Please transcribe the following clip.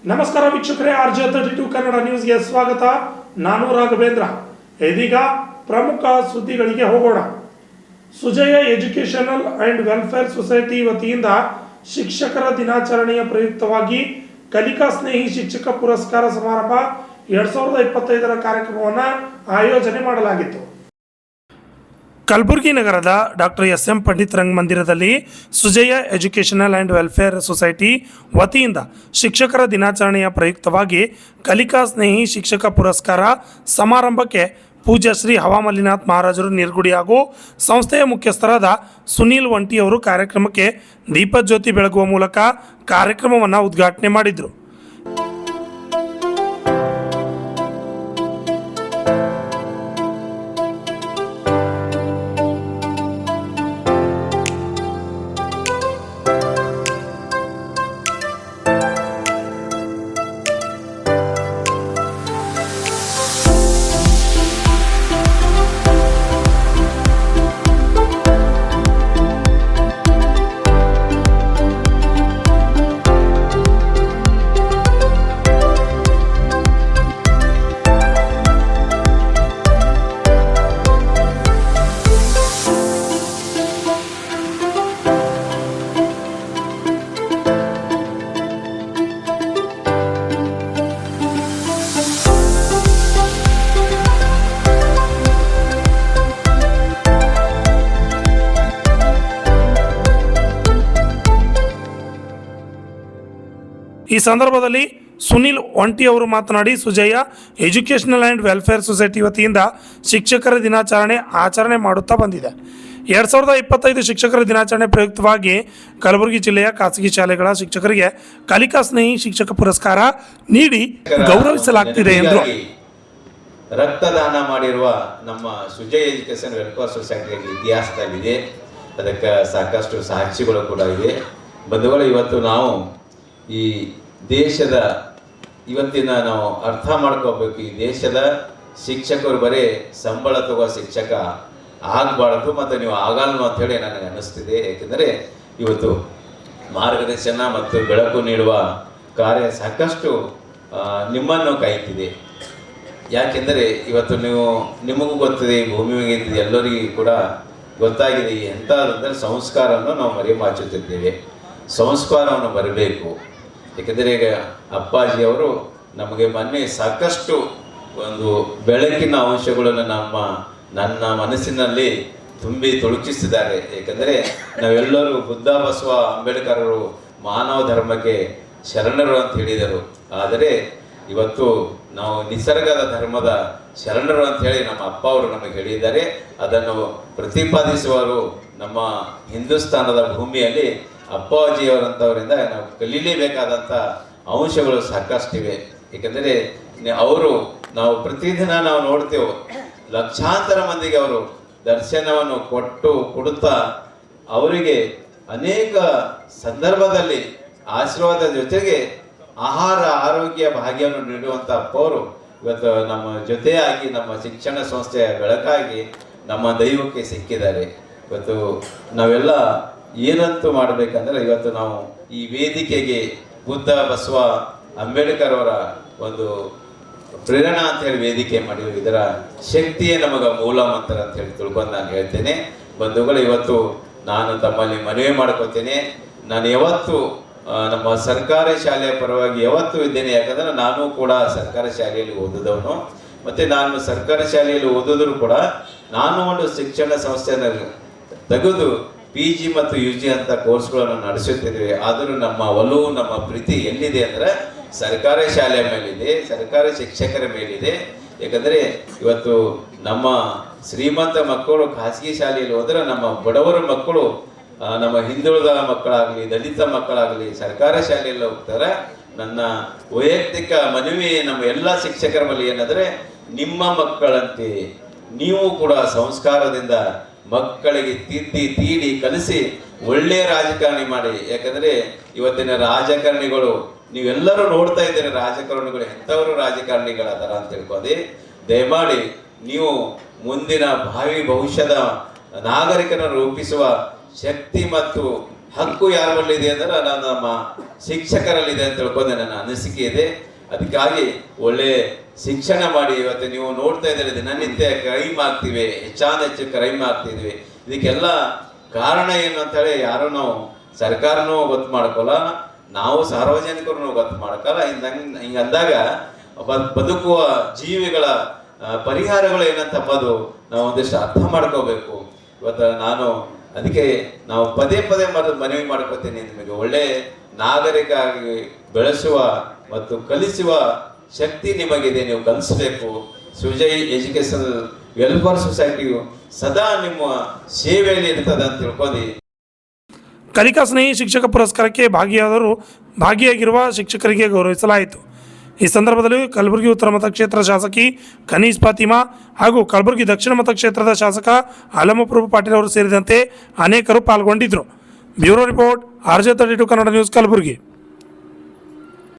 ನಮಸ್ಕಾರ ವೀಕ್ಷಕರೇ, RJ32 ಕನ್ನಡ ನ್ಯೂಸ್ಗೆ ಸ್ವಾಗತ. ನಾನು ರಾಘವೇಂದ್ರ. ಇದೀಗ ಪ್ರಮುಖ ಸುದ್ದಿಗಳಿಗೆ ಹೋಗೋಣ. Sujaya educational and welfare society ವತಿಯಿಂದ ಶಿಕ್ಷಕರ ದಿನಾಚರಣೆಯ ಪ್ರಯುಕ್ತವಾಗಿ ಕಲಿಕಾ ಸ್ನೇಹಿ ಶಿಕ್ಷಕ ಪುರಸ್ಕಾರ ಸಮಾರಂಭ 2025ರ ಕಾರ್ಯಕ್ರಮವನ್ನು ಆಯೋಜನೆ ಮಾಡಲಾಗಿತ್ತು. ಕಲಬುರಗಿ ನಗರದ ಡಾಕ್ಟರ್ SM ಪಂಡಿತ್ ರಂಗಮಂದಿರದಲ್ಲಿ Sujaya educational and welfare society ವತಿಯಿಂದ ಶಿಕ್ಷಕರ ದಿನಾಚರಣೆಯ ಪ್ರಯುಕ್ತವಾಗಿ ಕಲಿಕಾ ಸ್ನೇಹಿ ಶಿಕ್ಷಕ ಪುರಸ್ಕಾರ ಸಮಾರಂಭಕ್ಕೆ ಪೂಜ್ಯ ಶ್ರೀ ಹವಾಮಲ್ಲಿನಾಥ್ ಮಹಾರಾಜರು ನಿರ್ಗುಡಿ ಹಾಗೂ ಸಂಸ್ಥೆಯ ಮುಖ್ಯಸ್ಥರಾದ ಸುನೀಲ್ ವಂಟಿ ಅವರು ಕಾರ್ಯಕ್ರಮಕ್ಕೆ ದೀಪಜ್ಯೋತಿ ಬೆಳಗುವ ಮೂಲಕ ಕಾರ್ಯಕ್ರಮವನ್ನು ಉದ್ಘಾಟನೆ ಮಾಡಿದರು. ಈ ಸಂದರ್ಭದಲ್ಲಿ ಸುನೀಲ್ ವಂಟಿ ಅವರು ಮಾತನಾಡಿ, Sujaya educational and welfare society ವತಿಯಿಂದ ಶಿಕ್ಷಕರ ದಿನಾಚರಣೆ ಆಚರಣೆ ಮಾಡುತ್ತಾ ಬಂದಿದೆ. 2025 ಶಿಕ್ಷಕರ ದಿನಾಚರಣೆ ಪ್ರಯುಕ್ತವಾಗಿ ಕಲಬುರಗಿ ಜಿಲ್ಲೆಯ ಖಾಸಗಿ ಶಾಲೆಗಳ ಶಿಕ್ಷಕರಿಗೆ ಕಲಿಕಾ ಸ್ನೇಹಿ ಶಿಕ್ಷಕ ಪುರಸ್ಕಾರ ನೀಡಿ ಗೌರವಿಸಲಾಗುತ್ತಿದೆ ಎಂದರು. ರಕ್ತದಾನ ಮಾಡಿರುವ ನಮ್ಮ ಸುಜಯ ಎಜುಕೇಷನ್ ವೆಲ್ಫೇರ್ ಸೊಸೈಟಿಯಲ್ಲಿ ಇತಿಹಾಸದಲ್ಲಿದೆ. ಅದಕ್ಕೆ ಸಾಕಷ್ಟು ಸಾಕ್ಷಿಗಳು ಕೂಡ ಇವೆ. ಬಂಧುಗಳು, ಇವತ್ತು ನಾವು ಈ ದೇಶದ ಇವತ್ತಿನ ನಾವು ಅರ್ಥ ಮಾಡ್ಕೋಬೇಕು. ಈ ದೇಶದ ಶಿಕ್ಷಕರು ಬರೀ ಸಂಬಳ ತಗೋ ಶಿಕ್ಷಕ ಆಗಬಾರ್ದು, ಮತ್ತು ನೀವು ಆಗಲ್ಲ ಅಂತ ಹೇಳಿ ನನಗೆ ಅನ್ನಿಸ್ತಿದೆ. ಏಕೆಂದರೆ ಇವತ್ತು ಮಾರ್ಗದರ್ಶನ ಮತ್ತು ಬೆಳಕು ನೀಡುವ ಕಾರ್ಯ ಸಾಕಷ್ಟು ನಿಮ್ಮನ್ನು ಕಾಯ್ತಿದೆ. ಯಾಕೆಂದರೆ ಇವತ್ತು ನಿಮಗೂ ಗೊತ್ತಿದೆ, ಭೂಮಿ ಇದೆ, ಎಲ್ಲರಿಗೂ ಕೂಡ ಗೊತ್ತಾಗಿದೆ. ಎಂಥದಂದರೆ ಸಂಸ್ಕಾರವನ್ನು ನಾವು ಮರೆಮಾಚುತ್ತಿದ್ದೇವೆ. ಸಂಸ್ಕಾರವನ್ನು ಬರಬೇಕು. ಏಕೆಂದರೆ ಈಗ ಅಪ್ಪಾಜಿಯವರು ನಮಗೆ ಮೊನ್ನೆ ಸಾಕಷ್ಟು ಒಂದು ಬೆಳಕಿನ ಅಂಶಗಳನ್ನು ನನ್ನ ಮನಸ್ಸಿನಲ್ಲಿ ತುಂಬಿ ತುಳುಕಿಸಿದ್ದಾರೆ. ಏಕೆಂದರೆ ನಾವೆಲ್ಲರೂ ಬುದ್ಧ, ಬಸವ, ಅಂಬೇಡ್ಕರರು ಮಾನವ ಧರ್ಮಕ್ಕೆ ಶರಣರು ಅಂತ ಹೇಳಿದರು. ಆದರೆ ಇವತ್ತು ನಾವು ನಿಸರ್ಗದ ಧರ್ಮದ ಶರಣರು ಅಂತ ಹೇಳಿ ನಮ್ಮ ಅಪ್ಪ ಅವರು ನಮಗೆ ಹೇಳಿದ್ದಾರೆ. ಅದನ್ನು ಪ್ರತಿಪಾದಿಸುವರು ನಮ್ಮ ಹಿಂದೂಸ್ತಾನದ ಭೂಮಿಯಲ್ಲಿ ಅಪ್ಪಾಜಿಯವರಂಥವರಿಂದ ನಾವು ಕಲೀಲೇಬೇಕಾದಂಥ ಅಂಶಗಳು ಸಾಕಷ್ಟಿವೆ. ಏಕೆಂದರೆ ನಾವು ಪ್ರತಿದಿನ ನಾವು ನೋಡ್ತೇವೆ, ಲಕ್ಷಾಂತರ ಮಂದಿಗೆ ಅವರು ದರ್ಶನವನ್ನು ಕೊಡುತ್ತಾ ಅವರಿಗೆ ಅನೇಕ ಸಂದರ್ಭದಲ್ಲಿ ಆಶೀರ್ವಾದ ಜೊತೆಗೆ ಆಹಾರ, ಆರೋಗ್ಯ ಭಾಗ್ಯವನ್ನು ನೀಡುವಂಥ ಅಪ್ಪವರು ಇವತ್ತು ನಮ್ಮ ಜೊತೆಯಾಗಿ ನಮ್ಮ ಶಿಕ್ಷಣ ಸಂಸ್ಥೆಯ ಬೆಳಕಾಗಿ ನಮ್ಮ ದೈವಕ್ಕೆ ಸಿಕ್ಕಿದ್ದಾರೆ. ಇವತ್ತು ನಾವೆಲ್ಲ ಏನಂತೂ ಮಾಡಬೇಕಂದ್ರೆ, ಇವತ್ತು ನಾವು ಈ ವೇದಿಕೆಗೆ ಬುದ್ಧ, ಬಸವ, ಅಂಬೇಡ್ಕರ್ ಅವರ ಒಂದು ಪ್ರೇರಣಾ ಅಂತ ಹೇಳಿ ವೇದಿಕೆ ಮಾಡಿದ್ರು. ಇದರ ಶಕ್ತಿಯೇ ನಮಗೆ ಮೂಲ ಮಂತ್ರ ಅಂತ ಹೇಳಿ ತಿಳ್ಕೊಂಡು ನಾನು ಹೇಳ್ತೇನೆ. ಬಂಧುಗಳು, ಇವತ್ತು ನಾನು ತಮ್ಮಲ್ಲಿ ಮನವಿ ಮಾಡ್ಕೋತೇನೆ. ನಾನು ಯಾವತ್ತು ನಮ್ಮ ಸರ್ಕಾರಿ ಶಾಲೆಯ ಪರವಾಗಿ ಯಾವತ್ತೂ ಇದ್ದೇನೆ. ಯಾಕಂದ್ರೆ ನಾನು ಕೂಡ ಸರ್ಕಾರಿ ಶಾಲೆಯಲ್ಲಿ ಓದಿದವನು. ಮತ್ತು ನಾನು ಸರ್ಕಾರಿ ಶಾಲೆಯಲ್ಲಿ ಓದಿದ್ರು ಕೂಡ ನಾನು ಒಂದು ಶಿಕ್ಷಣ ಸಂಸ್ಥೆಯನ್ನು ತೆಗೆದು PG ಮತ್ತು UG ಅಂತ ಕೋರ್ಸ್ಗಳನ್ನು ನಡೆಸುತ್ತಿದ್ದೇವೆ. ಆದರೂ ನಮ್ಮ ಒಲವು, ನಮ್ಮ ಪ್ರೀತಿ ಎಲ್ಲಿದೆ ಅಂದರೆ ಸರ್ಕಾರಿ ಶಾಲೆಯ ಮೇಲಿದೆ, ಸರ್ಕಾರಿ ಶಿಕ್ಷಕರ ಮೇಲಿದೆ. ಯಾಕಂದರೆ ಇವತ್ತು ನಮ್ಮ ಶ್ರೀಮಂತ ಮಕ್ಕಳು ಖಾಸಗಿ ಶಾಲೆಯಲ್ಲಿ ಹೋದರೆ, ನಮ್ಮ ಬಡವರ ಮಕ್ಕಳು, ನಮ್ಮ ಹಿಂದುಳಿದ ಮಕ್ಕಳಾಗಲಿ, ದಲಿತ ಮಕ್ಕಳಾಗಲಿ ಸರ್ಕಾರಿ ಶಾಲೆಯಲ್ಲಿ ಹೋಗ್ತಾರೆ. ನನ್ನ ವೈಯಕ್ತಿಕ ಮನವಿ ನಮ್ಮ ಎಲ್ಲ ಶಿಕ್ಷಕರ ಮೇಲೆ ಏನಂದರೆ, ನಿಮ್ಮ ಮಕ್ಕಳಂತೆ ನೀವು ಕೂಡ ಸಂಸ್ಕಾರದಿಂದ ಮಕ್ಕಳಿಗೆ ತೀಡಿ ಕಲಿಸಿ ಒಳ್ಳೆಯ ರಾಜಕಾರಣಿ ಮಾಡಿ. ಯಾಕಂದರೆ ಇವತ್ತಿನ ರಾಜಕಾರಣಿಗಳು ನೀವೆಲ್ಲರೂ ನೋಡ್ತಾ ಇದ್ದೀರಿ, ರಾಜಕಾರಣಿಗಳು ಎಂಥವರು ರಾಜಕಾರಣಿಗಳಾದಾರ ಅಂತ ತಿಳ್ಕೊಳ್ಳಿ. ದಯಮಾಡಿ ನೀವು ಮುಂದಿನ ಭಾವಿ ಭವಿಷ್ಯದ ನಾಗರಿಕರನ್ನು ರೂಪಿಸುವ ಶಕ್ತಿ ಮತ್ತು ಹಕ್ಕು ಯಾರ ಬಳಿದೆ ಅಂದ್ರೆ ನಮ್ಮ ಶಿಕ್ಷಕರಲ್ಲಿದೆ ಅಂತ ತಿಳ್ಕೊಂಡು ನನ್ನ ಅನಿಸಿಕೆ ಇದೆ. ಅದಕ್ಕಾಗಿ ಒಳ್ಳೆ ಶಿಕ್ಷಣ ಮಾಡಿ ಇವತ್ತು ನೀವು ನೋಡ್ತಾ ಇದ್ದೀರಿ, ದಿನನಿತ್ಯ ಕ್ರೈಮ್ ಆಗ್ತಿವೆ, ಹೆಚ್ಚು ಕ್ರೈಮ್ ಆಗ್ತಿದ್ವಿ. ಇದಕ್ಕೆಲ್ಲ ಕಾರಣ ಏನು ಅಂತೇಳಿ ಯಾರು ನಾವು ಸರ್ಕಾರನೂ ಗೊತ್ತು ಮಾಡ್ಕೊಲ್ಲ, ನಾವು ಸಾರ್ವಜನಿಕರು ಗೊತ್ತು ಮಾಡ್ಕೊಲ್ಲ. ಹಿಂಗಂದಾಗ ಬದುಕುವ ಜೀವಿಗಳ ಪರಿಹಾರಗಳು ಏನಂತಂಬುದು ನಾವು ಒಂದಿಷ್ಟು ಅರ್ಥ ಮಾಡ್ಕೋಬೇಕು. ಇವತ್ತು ನಾನು ಅದಕ್ಕೆ ನಾವು ಪದೇ ಮನವಿ ಮಾಡ್ಕೋತೀನಿ, ನಿಮಗೆ ಒಳ್ಳೆ ನಾಗರಿಕ ಆಗಿ ಬೆಳೆಸುವ ಮತ್ತು ಕಲಿಸುವ ಶಕ್ತಿ ನಿಮಗಿದೆ, ನೀವು ಕಲಿಸಬೇಕು. ಸುಜಯ್ ಎಜುಕೇಶನ್ ವೆಲ್ಫೇರ್ ಸೊಸೈಟಿಯು ಸದಾ ನಿಮ್ಮ ಸೇವೆಯಲ್ಲಿ ಇರ್ತದೆ ಅಂತ ತಿಳ್ಕೊಂಡು ಕಲಿಕಾ ಸ್ನೇಹಿ ಶಿಕ್ಷಕ ಪುರಸ್ಕಾರಕ್ಕೆ ಭಾಗಿಯಾಗಿರುವ ಶಿಕ್ಷಕರಿಗೆ ಗೌರವಿಸಲಾಯಿತು. ಈ ಸಂದರ್ಭದಲ್ಲಿ ಕಲಬುರಗಿ ಉತ್ತರ ಮತಕ್ಷೇತ್ರ ಶಾಸಕಿ ಖನೀಜ್ ಫಾತಿಮಾ ಹಾಗೂ ಕಲಬುರಗಿ ದಕ್ಷಿಣ ಮತಕ್ಷೇತ್ರದ ಶಾಸಕ ಆಲಮಪ್ರಭು ಪಾಟೀಲ್ ಅವರು ಸೇರಿದಂತೆ ಅನೇಕರು ಪಾಲ್ಗೊಂಡಿದ್ದರು. Bureau report RJ32 Kannada news, Kalaburagi.